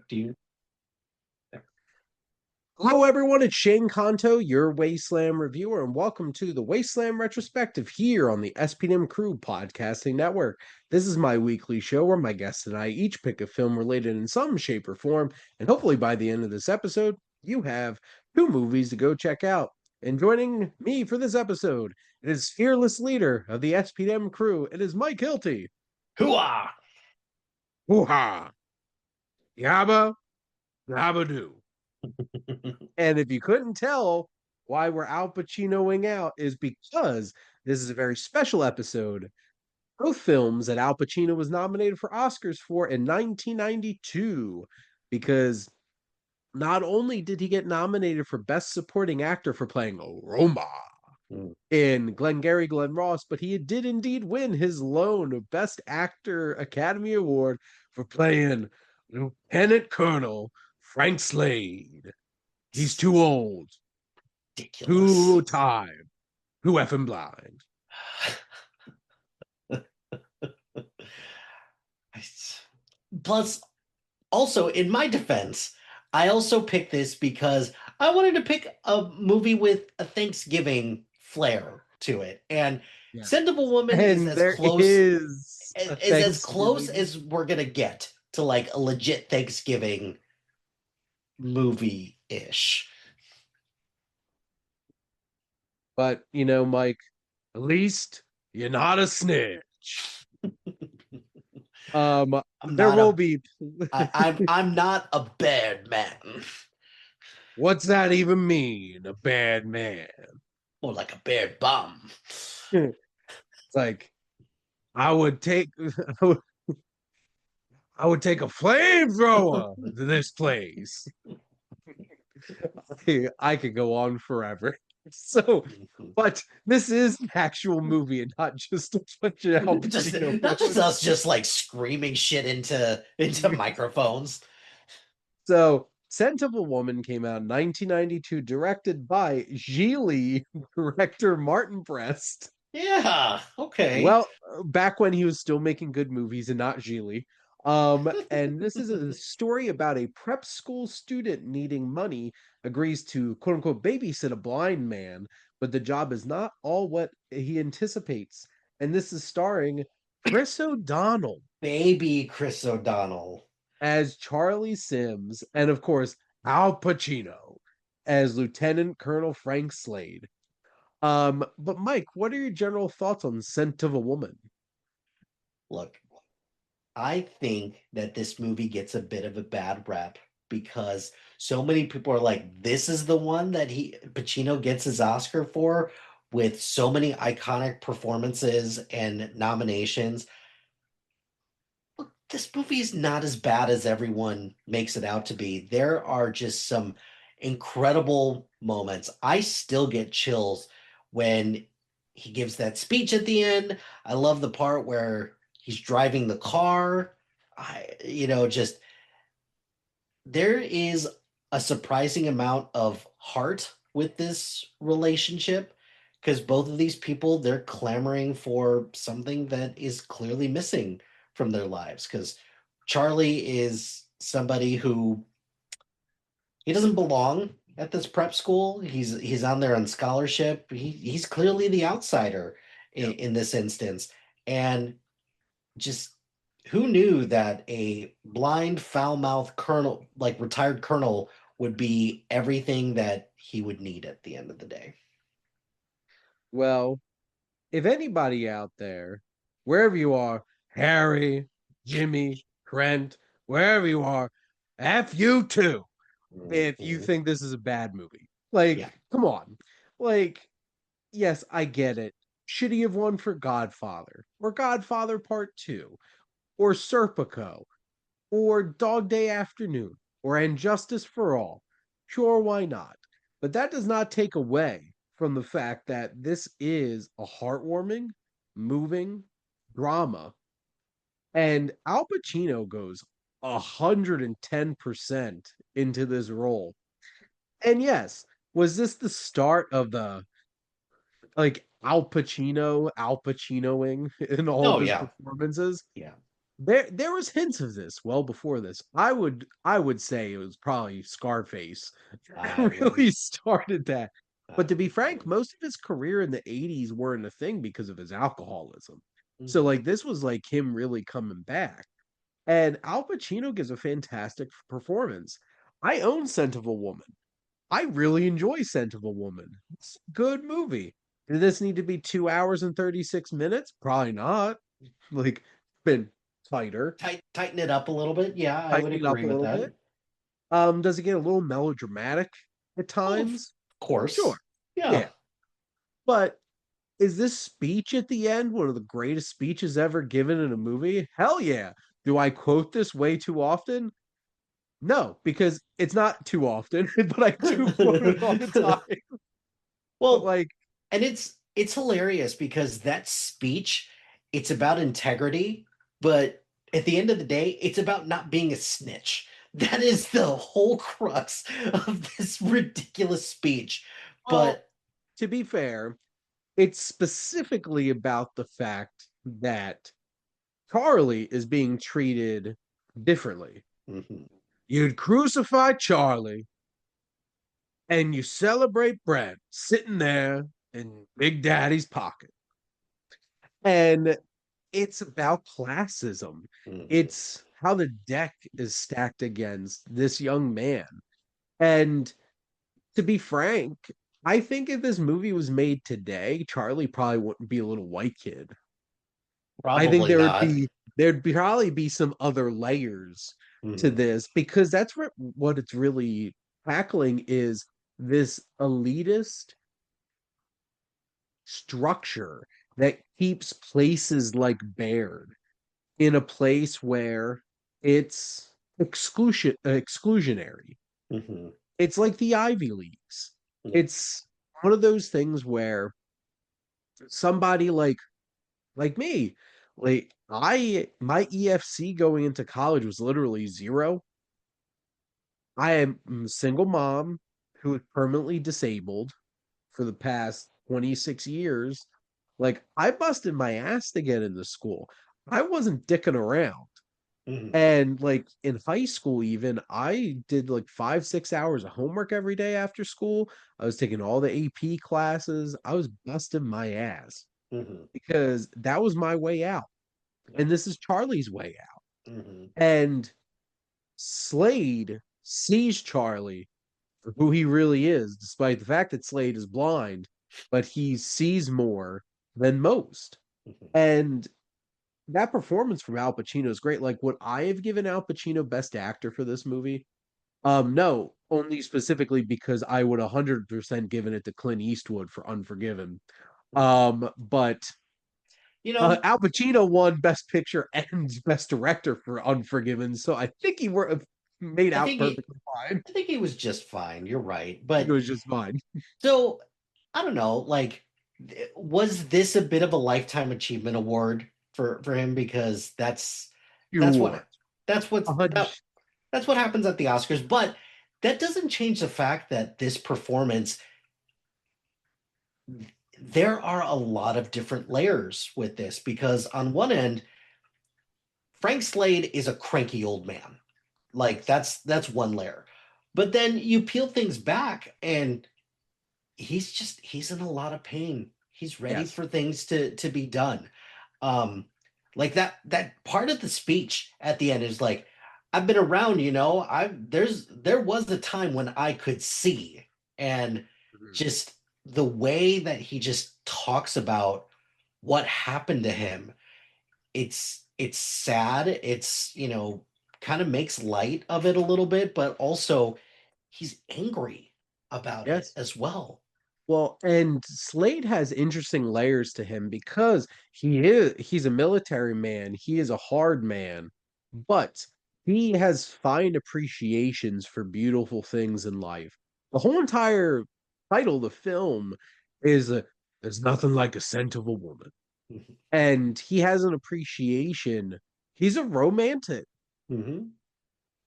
Do you? Hello, everyone. It's Shane Kanto, your Wasteland reviewer, and welcome to the Wasteland Retrospective here on the SPM Crew Podcasting Network. This is my weekly show where my guests and I each pick a film related in some shape or form, and hopefully by the end of this episode, you have two movies to go check out. And joining me for this episode, it is fearless leader of the SPM Crew. It is Mike Hilty. Hooah! Hoo-ha! Yabba, yabba doo. And if you couldn't tell why we're Al Pacinoing out, is because this is a very special episode. Both films that Al Pacino was nominated for Oscars for in 1992, because not only did he get nominated for Best Supporting Actor for playing Roma Mm. in Glengarry, Glen Ross, but he did indeed win his lone Best Actor Academy Award for playing Lieutenant Colonel Frank Slade. He's too old, Ridiculous. too tired, too effing blind. Plus, also in my defense, I also picked this because I wanted to pick a movie with a Thanksgiving flair to it, and Yeah. Scent of a Woman is And as there close is a Thanksgiving. as we're gonna get to like a legit Thanksgiving movie ish. But, Mike, at least you're not a snitch. I'm There not will a be. I'm not a bad man. What's that even mean? A bad man. More like a bad bum. It's like I would take I would take a flamethrower to this place. I could go on forever. So, but this is an actual movie and not just a bunch of Al Just Pacino not just quotes. us just like screaming shit into microphones. So, Scent of a Woman came out in 1992, directed by Geely director Martin Brest. Yeah, okay. Well, back when he was still making good movies and not Geely. And this is a story about a prep school student needing money, agrees to quote unquote babysit a blind man, but the job is not all what he anticipates. And this is starring Chris O'Donnell Baby Chris O'Donnell. as Charlie Sims, and of course, Al Pacino as Lieutenant Colonel Frank Slade. But Mike, what are your general thoughts on Scent of a Woman? Look, I think that this movie gets a bit of a bad rap because so many people are like, this is the one that he Pacino gets his Oscar for with so many iconic performances and nominations. Look, this movie is not as bad as everyone makes it out to be. There are just some incredible moments. I still get chills when he gives that speech at the end. I love the part where he's driving the car. Just there is a surprising amount of heart with this relationship because both of these people they're clamoring for something that is clearly missing from their lives because Charlie is somebody who he doesn't belong at this prep school. He's on there on scholarship. He's clearly the outsider Yeah. in this instance. And just who knew that a blind, foul-mouthed colonel, like retired colonel, would be everything that he would need at the end of the day? Well, if anybody out there, wherever you are, Harry, Jimmy, Trent, wherever you are, F you too, if you Mhm. think this is a bad movie. Yeah. Come on. Like, yes, I get it. Should he have won for Godfather or Godfather Part 2 or Serpico or Dog Day Afternoon or And Justice for All? Sure, why not? But that does not take away from the fact that this is a heartwarming, moving drama. And Al Pacino goes 110% into this role. And yes, was this the start of the Al Pacinoing in all of Oh his yeah. performances? Yeah. There was hints of this well before this. I would say it was probably Scarface I that would, really started that. I But to would be frank, agree. most of his career in the 80s weren't a thing because of his alcoholism. So Mhm. like this was like him really coming back. And Al Pacino gives a fantastic performance. I own Scent of a Woman. I really enjoy Scent of a Woman. It's a good movie. Did this need to be 2 hours and 36 minutes? Probably not. Like, been tighter, Tighten it up a little bit. Yeah, I would tightening up agree a with little that. bit. Does it get a little melodramatic at Oh, of times? Sure. course. Yeah. Yeah. But is this speech at the end one of the greatest speeches ever given in a movie? Hell yeah. Do I quote this way too often? No, because it's not too often, but I do quote it all the time. But Well, like, and it's hilarious because that speech, it's about integrity, but at the end of the day, it's about not being a snitch. That is the whole crux of this ridiculous speech. well, But to be fair, it's specifically about the fact that Charlie is being treated differently. mhm, You'd crucify Charlie and you celebrate Brent sitting there in Big Daddy's pocket. And it's about classism. mhm. It's how the deck is stacked against this young man. And to be frank, I think if this movie was made today, Charlie probably wouldn't be a little white kid. I think Probably not. probably be some other layers to Mhm, this because that's what it's really tackling is this elitist structure that keeps places like Baird in a place where it's exclusionary. mhm, It's like the Ivy Leagues. yeah, It's one of those things where somebody like me, like I my EFC going into college was literally zero. I am a single mom who is permanently disabled for the past 26 years. Like I busted my ass to get into school. I wasn't dicking around. mhm, And like in high school, even I did like 5, 6 hours of homework every day after school. I was taking all the AP classes. I was busting my ass mhm, because that was my way out. yeah, And this is Charlie's way out. mhm, And Slade sees Charlie for who he really is, despite the fact that Slade is blind, but he sees more than most. mhm. And that performance from Al Pacino is great. Like, would I have given Al Pacino Best Actor for this movie? No, only specifically because I would 100% given it to Clint Eastwood for Unforgiven. Mhm. But You know, Al Pacino won Best Picture and Best Director for Unforgiven, so I think he would have made I out think he perfectly fine. I think he was just fine. You're right. I think it But was just fine. so I don't know, like was this a bit of a lifetime achievement award for him because that's Sure. what that's what's A hundred. that's what happens at the Oscars, but that doesn't change the fact that this performance there are a lot of different layers with this because on one end Frank Slade is a cranky old man. Like Yes. that's one layer. But then you peel things back and he's in a lot of pain. He's ready Yes. for things to be done. Um like that part of the speech at the end is like I've been around, there was a time when I could see and Mhm. just the way that he just talks about what happened to him it's sad. It's, kind of makes light of it a little bit, but also he's angry about it Yes. as well. Well, and Slade has interesting layers to him because he's a military man, he is a hard man, but he has fine appreciations for beautiful things in life. The whole entire title of the film is There's Nothing Like a Scent of a Woman. Mhm. And he has an appreciation. He's a romantic. Mhm.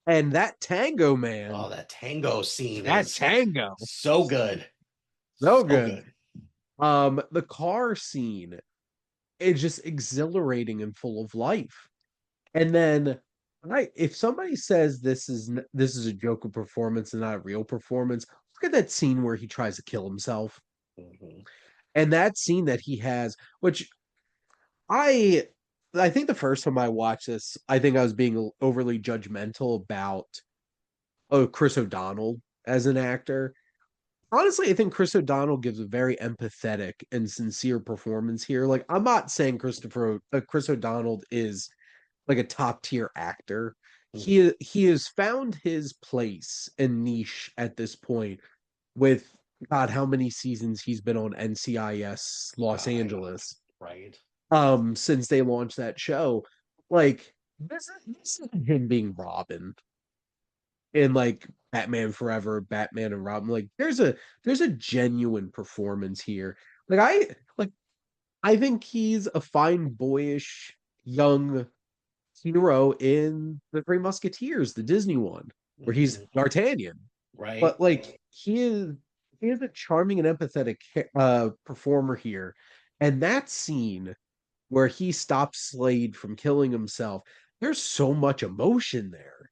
And that tango man, Oh, that tango scene that is tango, so good. so So good. good. The car scene is just exhilarating and full of life. And then if somebody says this is a Joker performance and not a real performance, look at that scene where he tries to kill himself. Mhm. And that scene that he has, which I I think the first time I watched this, I think I was being overly judgmental about Chris O'Donnell as an actor. Honestly, I think Chris O'Donnell gives a very empathetic and sincere performance here. Like, I'm not saying Chris O'Donnell is like a top tier actor. Mhm. He has found his place and niche at this point with God, how many seasons he's been on NCIS Los I know, Angeles right? since they launched that show. Like this is him being Robin in like Batman Forever, Batman and Robin. Like there's a genuine performance here. Like I think he's a fine boyish young hero in The Three Musketeers, the Disney one, where he's Mhm. D'Artagnan. Right? But like he is a charming and empathetic performer here. And that scene where he stops Slade from killing himself, there's so much emotion there.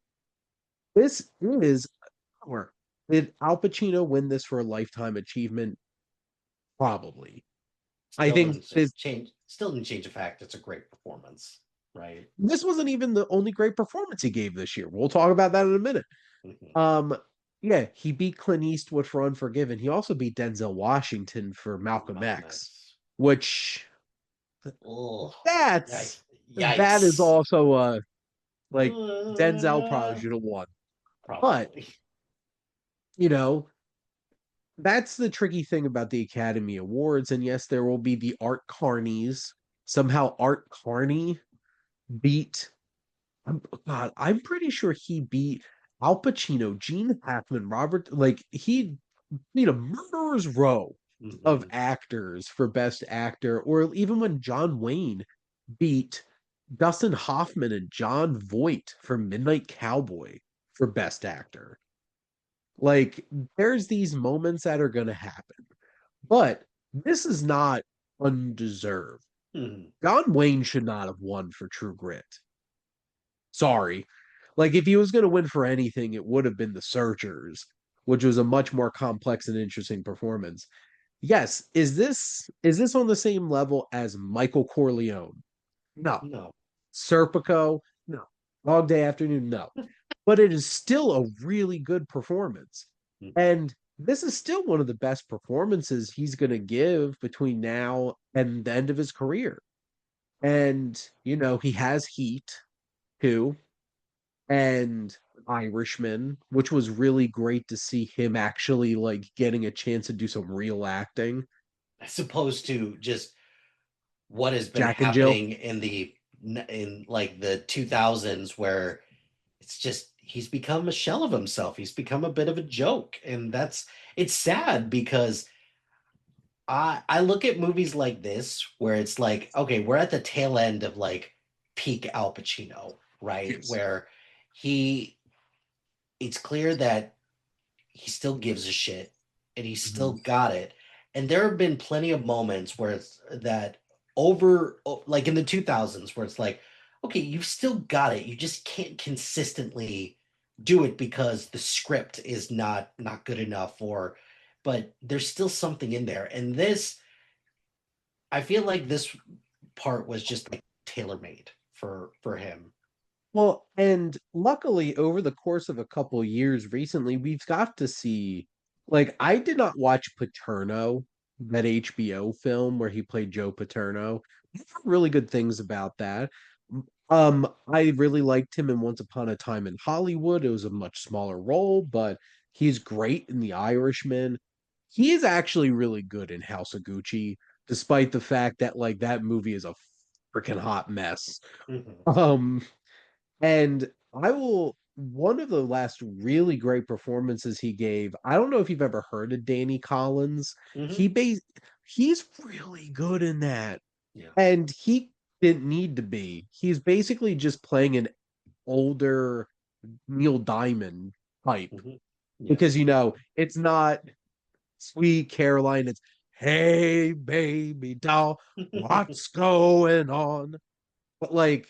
This is or did Al Pacino win this for a lifetime achievement? Probably. I Still think didn't this change. Still didn't change the fact it's a great performance, right? this wasn't even the only great performance he gave this year. We'll talk about that in a minute. Mhm. Um, yeah, he beat Clint Eastwood for Unforgiven. He also beat Denzel Washington for Malcolm Malcolm X, X. which Oh, that's yikes! that is Yikes! also like Denzel probably should have won. But, Probably. you know, that's the tricky thing about the Academy Awards. And yes, there will be the Art Carnies. Somehow Art Carney beat God, I'm pretty sure he beat Al Pacino, Gene Hackman, Robert, like he beat a murderer's row of Hmm. actors for Best Actor, or even when John Wayne beat Dustin Hoffman and John Voight for Midnight Cowboy for Best Actor. Like, there's these moments that are going to happen, but this is not undeserved. Hmm. John Wayne should not have won for True Grit. Sorry. Like if he was going to win for anything, it would have been The Searchers, which was a much more complex and interesting performance. Yes, is this on the same level as Michael Corleone? No. No. Serpico? No. Dog Day Afternoon? No. But it is still a really good performance. Mhm. And this is still one of the best performances he's going to give between now and the end of his career. And, he has Heat too and Irishman, which was really great to see him actually like getting a chance to do some real acting. As opposed to just what has been Jack and Jill. happening in like the 2000s, where it's just he's become a shell of himself. He's become a bit of a joke, and it's sad because I look at movies like this where it's like, okay, we're at the tail end of like peak Al Pacino, right? Yes. Where he it's clear that he still gives a shit and he's still Mhm. got it. And there have been plenty of moments where it's that over like in the 2000s where it's like, okay, you've still got it. You just can't consistently do it because the script is not good enough, or but there's still something in there. And this I feel like this part was just like tailor-made for him. Well, and luckily over the course of a couple years recently, we've got to see like I did not watch Paterno, that HBO film where he played Joe Paterno. I've heard really good things about that. I really liked him in Once Upon a Time in Hollywood. It was a much smaller role, but he's great in The Irishman. He is actually really good in House of Gucci, despite the fact that like that movie is a freaking hot mess. Hmm. Um, and I will one of the last really great performances he gave. I don't know if you've ever heard of Danny Collins. Hmm. He's really good in that. Yeah. And he didn't need to be. He's basically just playing an older Neil Diamond type Hmm. Yeah. because it's not Sweet Caroline, it's hey baby doll, what's going on? But like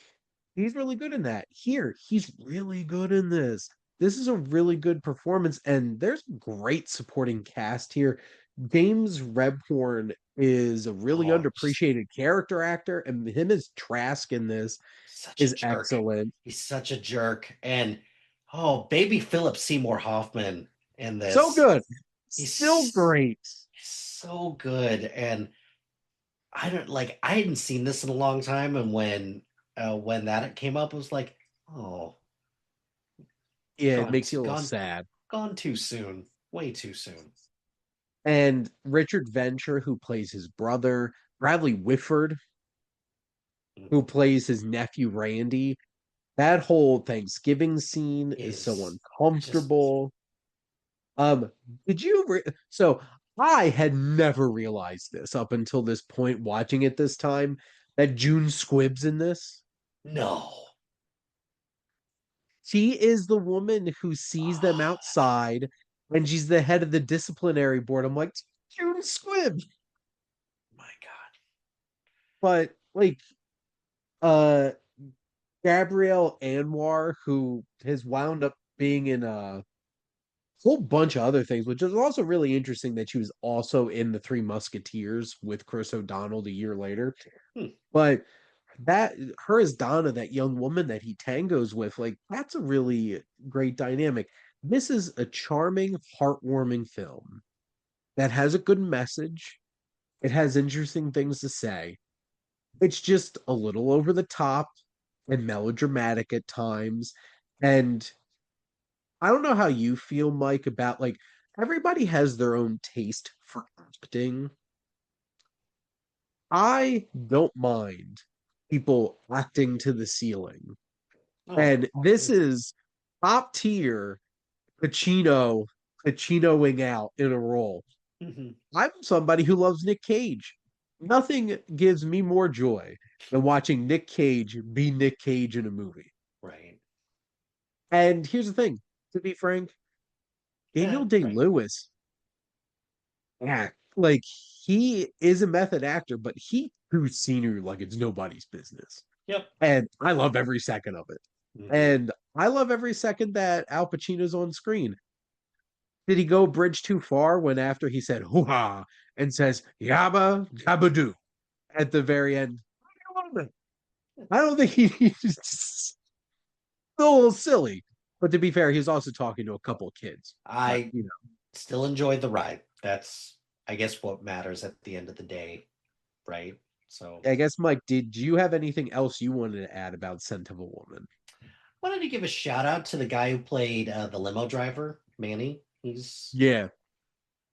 He's really good in that. Here, he's really good in this. This is a really good performance, and there's a great supporting cast here. James Rebhorn is a really Oh, underappreciated character actor, and him as Trask in this such a is jerk. excellent. He's such a jerk. And oh, baby Philip Seymour Hoffman in So this. good. Still He's great. so good. And I don't like I hadn't seen this in a long time. And when that came up, I was like, oh, Yeah, it gone makes you a little gone sad. gone too soon. Way too soon. And Richard Venture, who plays his brother, Bradley Whitford, who Mhm. plays his nephew Randy. That whole Thanksgiving scene is so Is just uncomfortable. Um, did you so I had never realized this up until this point watching it this time that June Squibb's in this. no. She is the woman who sees them Oh outside and she's the head of the disciplinary board. I'm like, June Squibb. my God. But like uh Gabrielle Anwar, who has wound up being in a whole bunch of other things, which is also really interesting that she was also in the Three Musketeers with Chris O'Donnell a year later. Hmm. But that her as Donna, that young woman that he tangos with, like that's a really great dynamic. This is a charming, heartwarming film that has a good message. It has interesting things to say. It's just a little over the top and melodramatic at times. And I don't know how you feel, Mike, about like everybody has their own taste for acting. I don't mind people acting to the ceiling. Oh, And this is top tier Pacino, Pacinoing out in a role. mhm. I'm somebody who loves Nick Cage. Nothing gives me more joy than watching Nick Cage be Nick Cage in a movie. Right. And here's the thing, to be frank, Daniel Right. Day-Lewis, yeah, like he is a method actor, but he chews scenery like it's nobody's business. Yep. And I love every second of it. Hmm. And I love every second that Al Pacino's on screen. Did he go a bridge too far when after he said hoo ha and says yabba dabba doo at the very end? I don't think he's still a little silly. But to be fair, he's also talking to a couple of kids. But I still enjoyed the ride. That's, I guess, what matters at the end of the day, right? So, I guess Mike, did you have anything else you wanted to add about Scent of a Woman? wanted to give a shout out to the guy who played the limo driver, Manny. He's Yeah,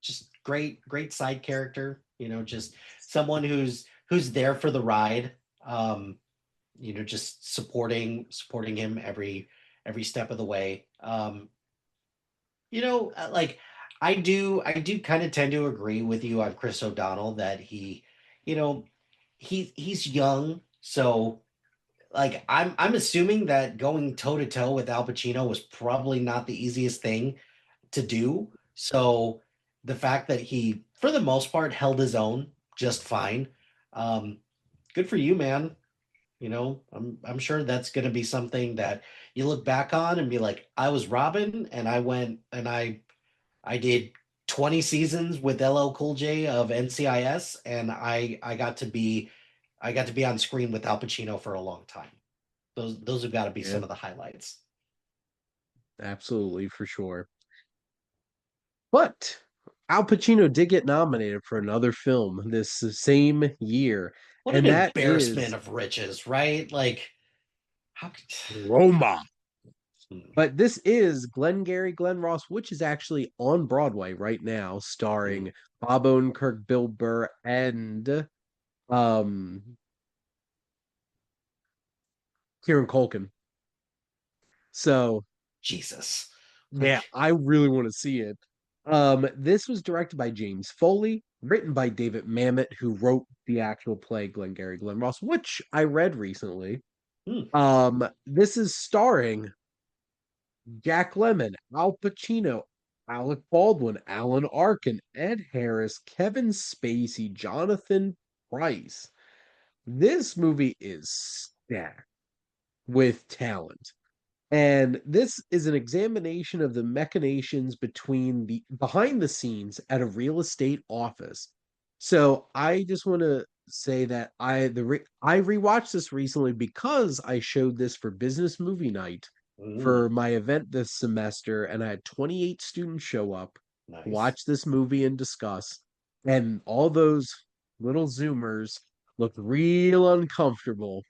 just great side character. Just someone who's there for the ride. Um, just supporting him every step of the way. Like I do kind of tend to agree with you on Chris O'Donnell that you know, he's young, so like I'm assuming that going toe to toe with Al Pacino was probably not the easiest thing to do. So the fact that he, for the most part, held his own just fine. Um, Good for you, man. I'm sure that's going to be something that you look back on and be like, I was Robin, and I went and I did 20 seasons with LL Cool J of NCIS, and I got to be on screen with Al Pacino for a long time. Those have got to be yeah, some of the highlights. absolutely for sure. But Al Pacino did get nominated for another film this same year, What an and that embarrassment is of riches, right? Like, how could. Roma. Hmm, But this is Glengarry Glen Ross, which is actually on Broadway right now, hmm, starring Bob Odenkirk, Bill Burr, and um Kieran Culkin. So Jesus. yeah, Like, I really want to see it. This was directed by James Foley, written by David Mamet, who wrote the actual play Glengarry Glen Ross, which I read recently. hmm, This is starring Jack Lemmon, Al Pacino, Alec Baldwin, Alan Arkin, Ed Harris, Kevin Spacey, Jonathan Price. This movie is stacked. with talent. And this is an examination of the machinations between the behind the scenes at a real estate office. So I just want to say that I rewatched this recently because I showed this for business movie night Mm, for my event this semester, and I had 28 students show up, nice. watch this movie and discuss, and all those little Zoomers looked real uncomfortable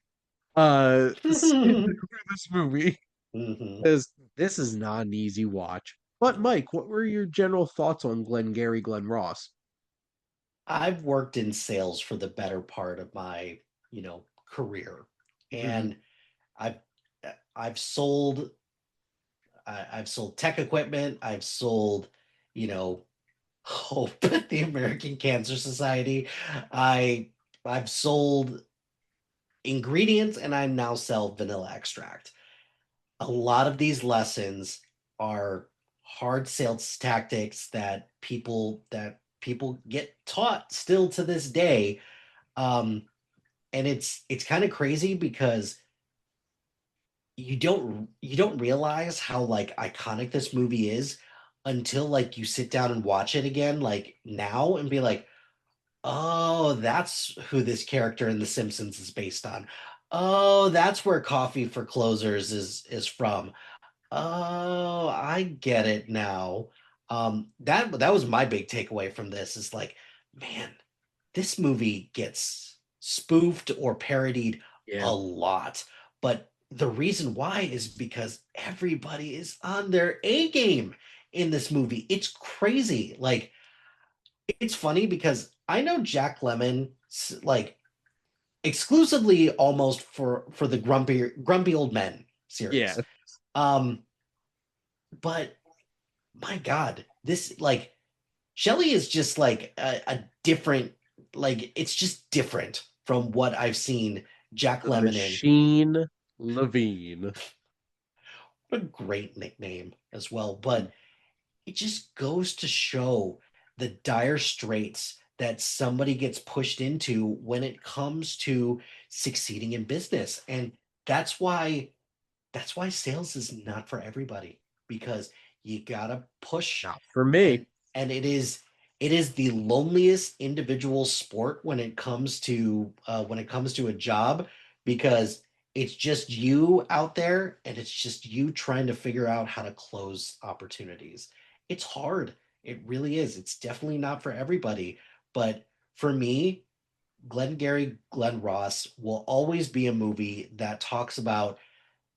sitting Hmm. through this movie because this is not an easy watch. But No. Mike, what were your general thoughts on Glengarry Glen Ross? I've worked in sales for the better part of my, career. Hmm. And I've I've sold I've sold tech equipment, I've sold, you know, hope at the American Cancer Society. I I've sold ingredients and I now sell vanilla extract. A lot of these lessons are hard sales tactics that people get taught still to this day. And it's kind of crazy because you don't realize how like iconic this movie is until like you sit down and watch it again like now and be like, oh, that's who this character in The Simpsons is based on. Oh, that's where Coffee for Closers is from. Oh, I get it now. That was my big takeaway from this is like, man, this movie gets spoofed or parodied Yeah. a lot. But the reason why is because everybody is on their A game in this movie. It's crazy. Like, it's funny because I know Jack Lemmon like exclusively almost for the grumpy old men Yeah. series. Um, but my God, this like Shelley is just like a different, like it's just different from what I've seen Jack The Lemmon in. Machine Levine. What a great nickname as well, but it just goes to show the dire straits that somebody gets pushed into when it comes to succeeding in business. And that's why that's why sales is not for everybody because you gotta push Not for me. and it is the loneliest individual sport when it comes to a job because it's just you out there and it's just you trying to figure out how to close opportunities. It's hard. It really is. It's definitely not for everybody. But for me, Glengarry Glen Ross will always be a movie that talks about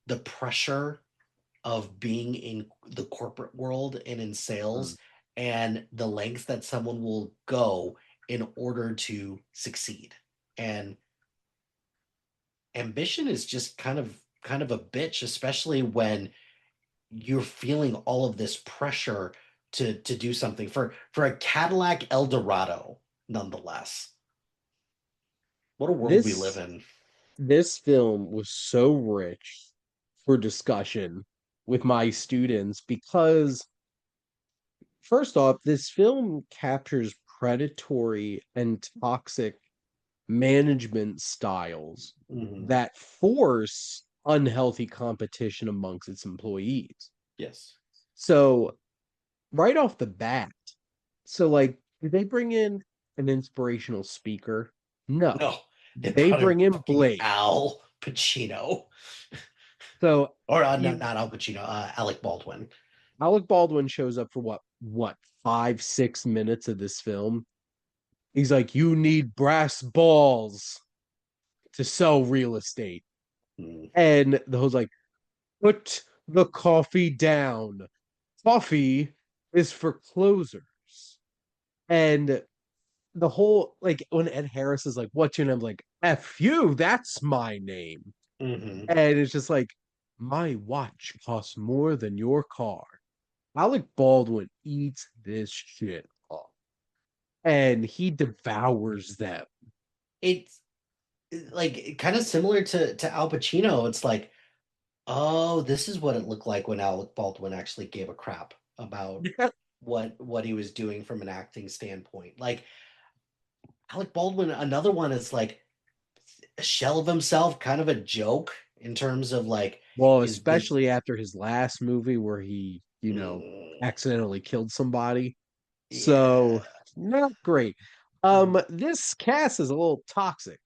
the pressure of being in the corporate world and in Mm. sales and the lengths that someone will go in order to succeed. And ambition is just kind of a bitch, especially when you're feeling all of this pressure to do something for a Cadillac Eldorado, nonetheless. What a world we live This in. this film was so rich for discussion with my students because first off, this film captures predatory and toxic management styles Mhm. that force unhealthy competition amongst its employees. Yes. So, right off the bat, did they bring in an inspirational speaker? No. No, they They brought in bring in fucking Blake. Al Pacino. So, Or you not Al Pacino, Alec Baldwin. Alec Baldwin shows up for what, 5, 6 minutes of this film. He's like, you need brass balls to sell real estate. Mm, And the host like, put the coffee down. Coffee is for closers. And the whole like when Ed Harris is like, what's your name? I'm like, F you, that's my name. hmm And it's just like, my watch costs more than your car. Alec Baldwin eats this shit up. And he devours them. It's like kind of similar to Al Pacino. It's like, oh, this is what it looked like when Alec Baldwin actually gave a crap about what he was doing from an acting standpoint. Like Alec Baldwin, another one is like a shell of himself, kind of a joke. in terms of like Well, his biz. especially after his last movie where he, Mm, accidentally killed somebody. So yeah, not great. This cast is a little toxic.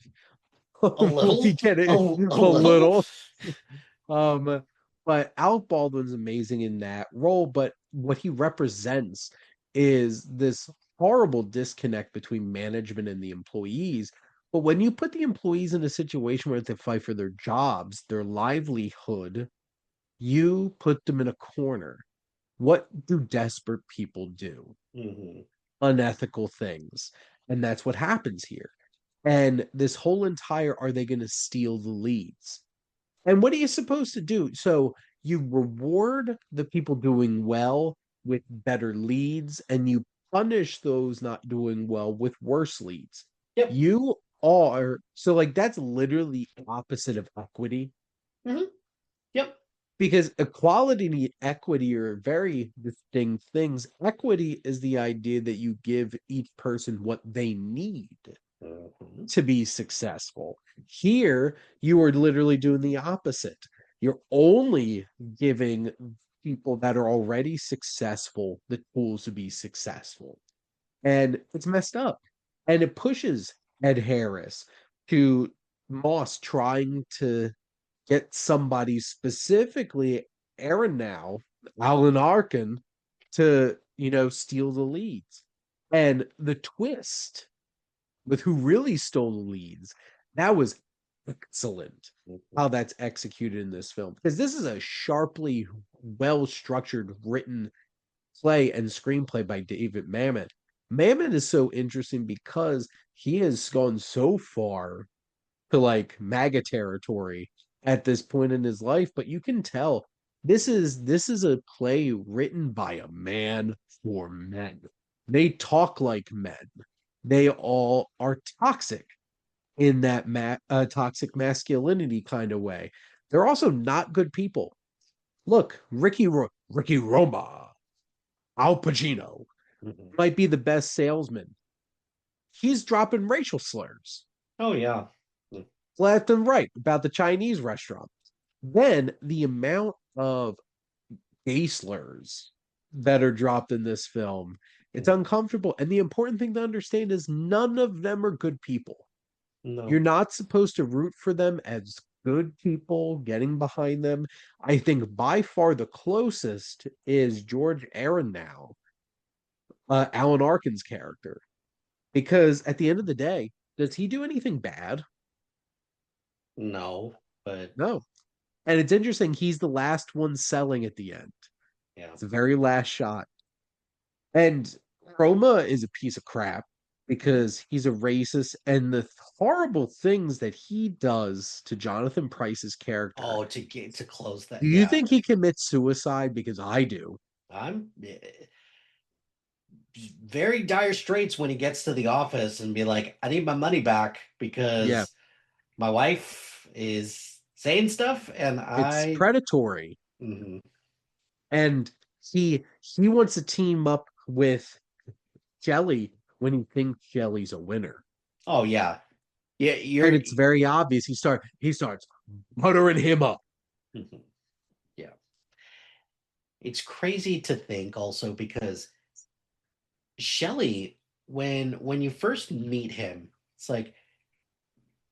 a We little, get it a a little. little. Um, but Alec Baldwin's amazing in that role, but what he represents is this horrible disconnect between management and the employees. But when you put the employees in a situation where they fight for their jobs, their livelihood, you put them in a corner. What do desperate people do? Mhm. Unethical things. And that's what happens here. And this whole entire are they going to steal the leads? And what are you supposed to do? So you reward the people doing well with better leads, and you punish those not doing well with worse leads. Yep. You are so like that's literally the opposite of equity Hmm. Yep. because equality and equity are very distinct things. Equity is the idea that you give each person what they need Mhm. to be successful. Here, you are literally doing the opposite. You're only giving people that are already successful the tools to be successful. And it's messed up. And it pushes Ed Harris to Moss trying to get somebody specifically Aaron now, Alan Arkin, to, steal the leads. And the twist with who really stole the leads. That was excellent Mhm. how that's executed in this film because this is a sharply well structured written play and screenplay by David Mamet. Mamet is so interesting because he has gone so far to like MAGA territory at this point in his life, but you can tell this is a play written by a man for men. They talk like men. They all are toxic in that toxic masculinity kind of way. They're also not good people. Look, Ricky Roma, Al Pacino Mhm. might be the best salesman. He's dropping racial slurs Oh yeah. Mm. left and right about the Chinese restaurant. Then the amount of gay slurs that are dropped in this film, it's Mhm. uncomfortable. And the important thing to understand is none of them are good people. You're No. not supposed to root for them as good people getting behind them. I think by far the closest is George Aronow, Alan Arkin's character. Because at the end of the day, does he do anything bad? No. But No. And it's interesting, he's the last one selling at the end. yeah. It's the very last shot. And Roma is a piece of crap because he's a racist, and the horrible things that he does to Jonathan Price's character. Oh, to get to close Do that. you Yeah. think he commits suicide? Because I do. I'm very dire straits when he gets to the office and be like, I need my money back Yeah, because my wife is saying stuff and it's I. predatory. Mhm. And he wants to team up with Jelly when he thinks Jelly's a winner. Oh yeah. Yeah, And you're. it's very obvious. He starts buttering him up. Mhm. Yeah. It's crazy to think also because Shelley, when you first meet him, it's like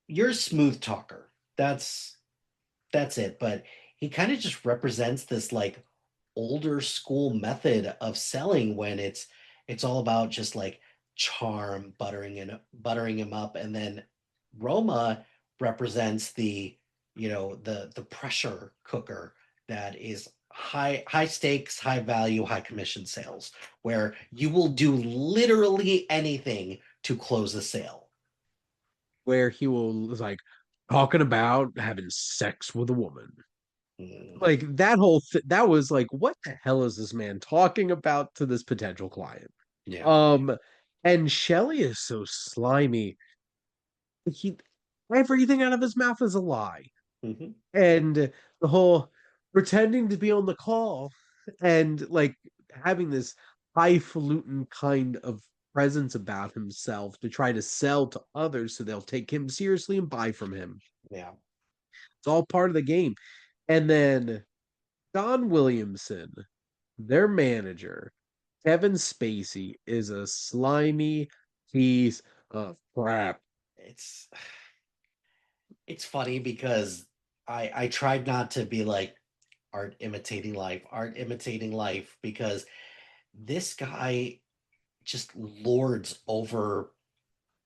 you're a smooth talker. That's it. But he kind of just represents this like older school method of selling when it's all about just like charm, buttering him up, and then Roma represents the pressure cooker that is high stakes, high value, high commission sales, where you will do literally anything to close a sale. Where he will like talking about having sex with a woman. Mm, Like that was like, what the hell is this man talking about to this potential client? yeah. Um, and Shelley is so slimy. He Everything out of his mouth is a lie. Hmm. And the whole pretending to be on the call and like having this highfalutin kind of presence about himself to try to sell to others so they'll take him seriously and buy from him. Yeah. It's all part of the game. And then Don Williamson, their manager, Kevin Spacey, is a slimy piece of crap. It's it's funny because I tried not to be like art imitating life, because this guy just lords over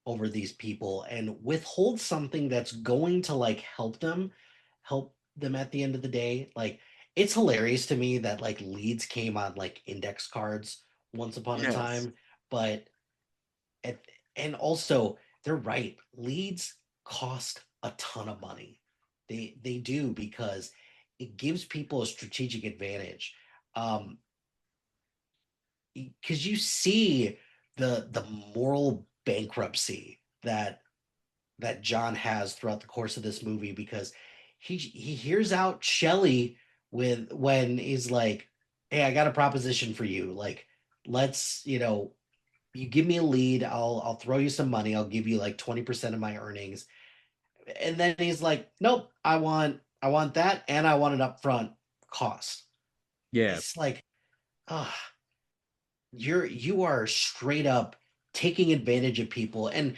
these people and withholds something that's going to like help them at the end of the day. Like, it's hilarious to me that like leads came on like index cards once upon a Yes. time, but at, and also they're right. Leads cost a ton of money. They do, because it gives people a strategic advantage. Um, because you see the moral bankruptcy that John has throughout the course of this movie, because he hears out Shelley with when he's like, "Hey, I got a proposition for you. Like, let's, you give me a lead, I'll throw you some money. I'll give you like 20% of my earnings." And then he's like, "Nope, I want that, and I want an upfront cost." Yeah. It's like, ah, you are straight up taking advantage of people. And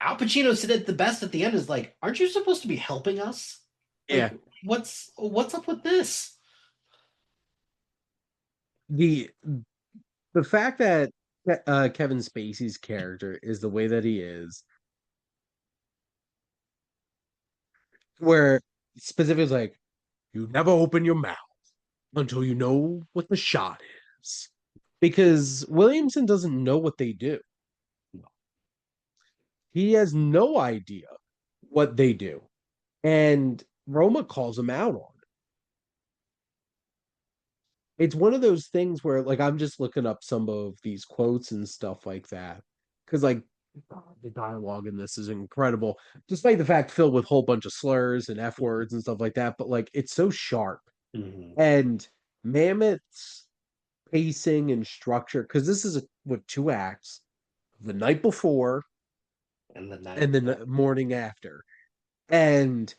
Al Pacino said it the best at the end, is like, "Aren't you supposed to be helping us? Like, Yeah. what's up with this?" The the fact that Kevin Spacey's character is the way that he is, where specifically like, you never open your mouth until you know what the shot is. Because Williamson doesn't know what they do. He has no idea what they do. And Roma calls him out on it. It's one of those things where, like, I'm just looking up some of these quotes and stuff like that. Because, like, God, the dialogue in this is incredible, despite the fact filled with a whole bunch of slurs and F words and stuff like that. But, like, it's so sharp. Mhm. And Mammoth's pacing and structure, because this is what, two acts, the night before And the night and then the morning after. And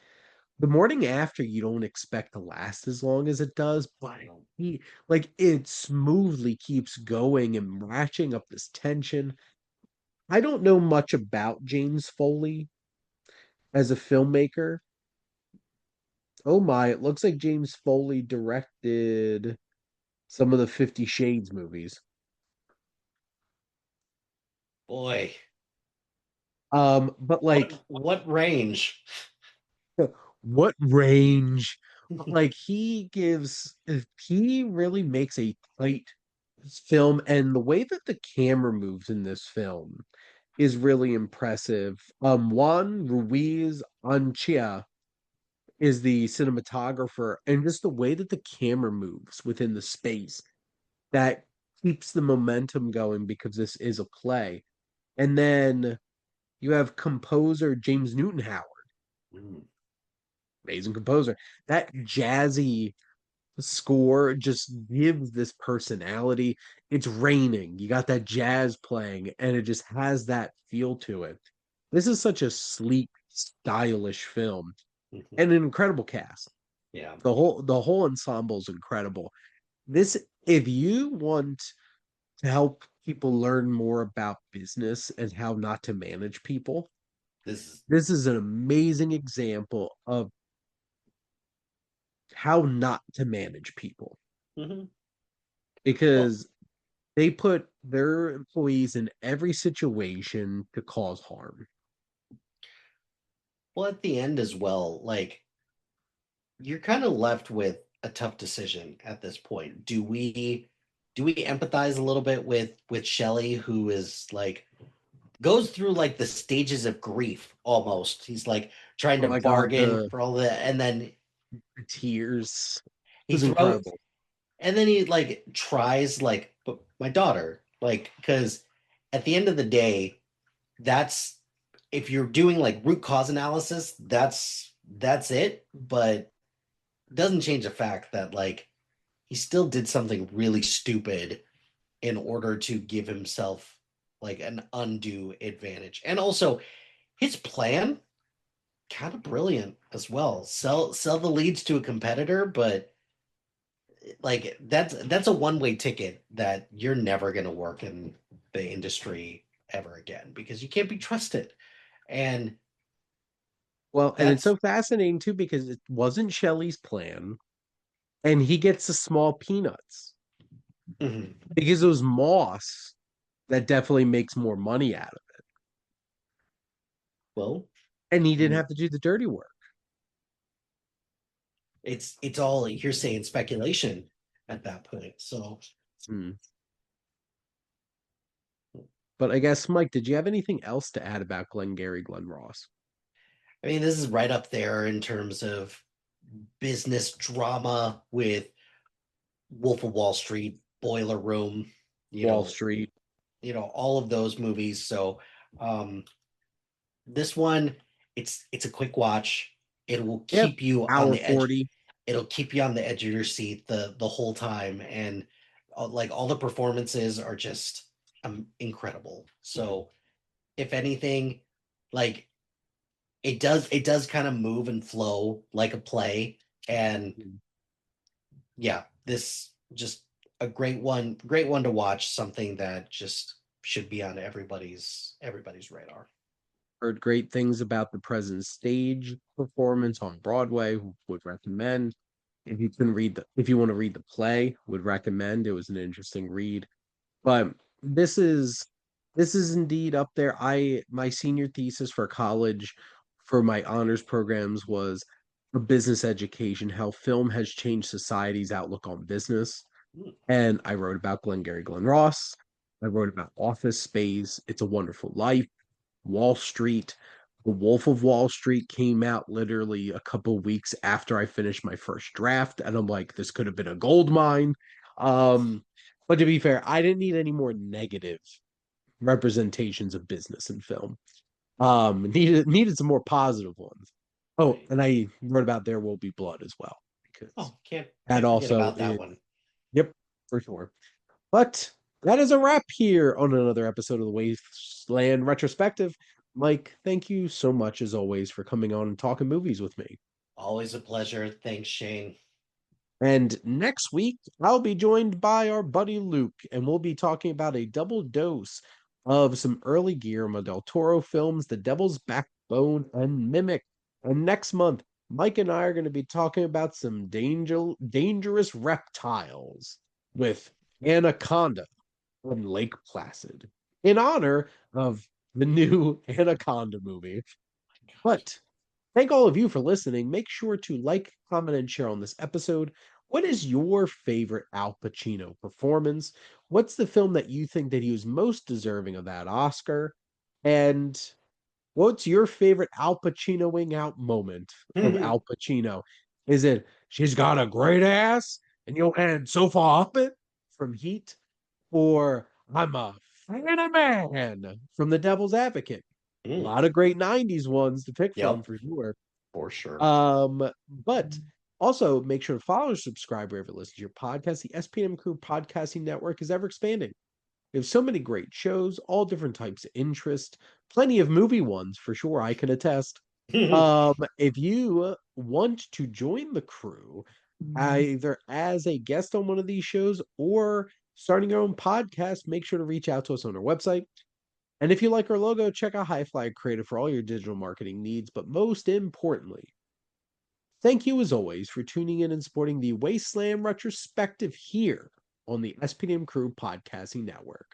the morning after you don't expect to last as long as it does, but he, like, it smoothly keeps going and ratcheting up this tension. I don't know much about James Foley as a filmmaker. Oh my, it looks like James Foley directed some of the 50 Shades movies. boy, But what like, what range? what range? But like, he really makes a tight film, and the way that the camera moves in this film is really impressive. Juan Ruiz Anchia is the cinematographer, and just the way that the camera moves within the space that keeps the momentum going, because this is a play. And then you have composer James Newton Howard, Mm, amazing composer. That jazzy score just gives this personality. It's raining. You got that jazz playing, and it just has that feel to it. This is such a sleek, stylish film, mhm. and an incredible cast. Yeah, The whole ensemble is incredible. This, if you want to help people learn more about business and how not to manage people, this is this is an amazing example of how not to manage people, mhm. Well, because they put their employees in every situation to cause harm. at the end as well, like, you're kind of left with a tough decision at this point. Do we empathize a little bit with Shelley, who is like, goes through like the stages of grief almost. He's like trying Oh to my God, bargain for all that, and then the tears he was throws, incredible. and then he like tries like, "But my daughter," like, because at the end of the day, that's, if you're doing like root cause analysis, that's it. But it doesn't change the fact that like he still did something really stupid in order to give himself like an undue advantage. And also his plan, kind of brilliant as well. Sell the leads to a competitor, but like that's a one-way ticket that you're never going to work in the industry ever again because you can't be trusted. And Well, and it's that's so fascinating too because it wasn't Shelley's plan, and he gets the small peanuts mhm. because it was Moss that definitely makes more money out of it, Well, and he I didn't mean, have to do the dirty work. it's all hearsay and speculation at that point. So Hmm. But I guess, Mike, did you have anything else to add about Glengarry Glen Ross? I mean, this is right up there in terms of business drama with Wolf of Wall Street, Boiler Room, you Wall know, Street, all of those movies. So um this one, it's a quick watch. It will yep, keep you on hour the edge. 40. It'll keep you on the edge of your seat the whole time, and like all the performances are just incredible. So if anything, like it does kind of move and flow like a play, and yeah, this just a great one to watch. Something that just should be on everybody's radar. Heard great things about the present stage performance on Broadway. Would recommend. If you want to read the play, would recommend. It was an interesting read. But this is this is indeed up there. I my senior thesis for college for my honors programs was for business education, how film has changed society's outlook on business. Mm, And I wrote about Glengarry Glen Ross. I wrote about Office Space, It's a Wonderful Life, Wall Street. The Wolf of Wall Street came out literally a couple weeks after I finished my first draft, and I'm like, this could have been a gold mine. Um, but to be fair, I didn't need any more negative representations of business in film. Needed some more positive ones. Oh, right. and I wrote about There Will Be Blood as well because Oh, can't that can't forget also about that is, one. yep, for sure. But that is a wrap here on another episode of the Wasteland Retrospective. Mike, thank you so much as always for coming on and talking movies with me. Always a pleasure. Thanks, Shane. And next week, I'll be joined by our buddy Luke, and we'll be talking about a double dose of some early Guillermo del Toro films, The Devil's Backbone and Mimic. And next month, Mike and I are going to be talking about some dangerous reptiles with Anaconda on Lake Placid in honor of the new Anaconda movie. Gosh. But thank all of you for listening. Make sure to like, comment, and share on this episode. What is your favorite Al Pacino performance? What's the film that you think that he was most deserving of that Oscar? And what's your favorite Al Pacinoing out moment of Al Pacino? Is it she's got a great ass and your hand so far up it from Heat? Or I'm a fan of man from The Devil's Advocate? A Mm, lot of great 90s ones to pick from yep, for sure. for sure. But also make sure to follow or subscribe wherever you listen to your podcast. The SPM Crew Podcasting Network is ever expanding. We have so many great shows, all different types of interest, plenty of movie ones for sure, I can attest. If you want to join the crew, either as a guest on one of these shows or starting your own podcast, make sure to reach out to us on our website. And if you like our logo, check out High Flag Creative for all your digital marketing needs. But most importantly, thank you as always for tuning in and supporting the Wasteland Retrospective here on the SPDM Crew Podcasting Network.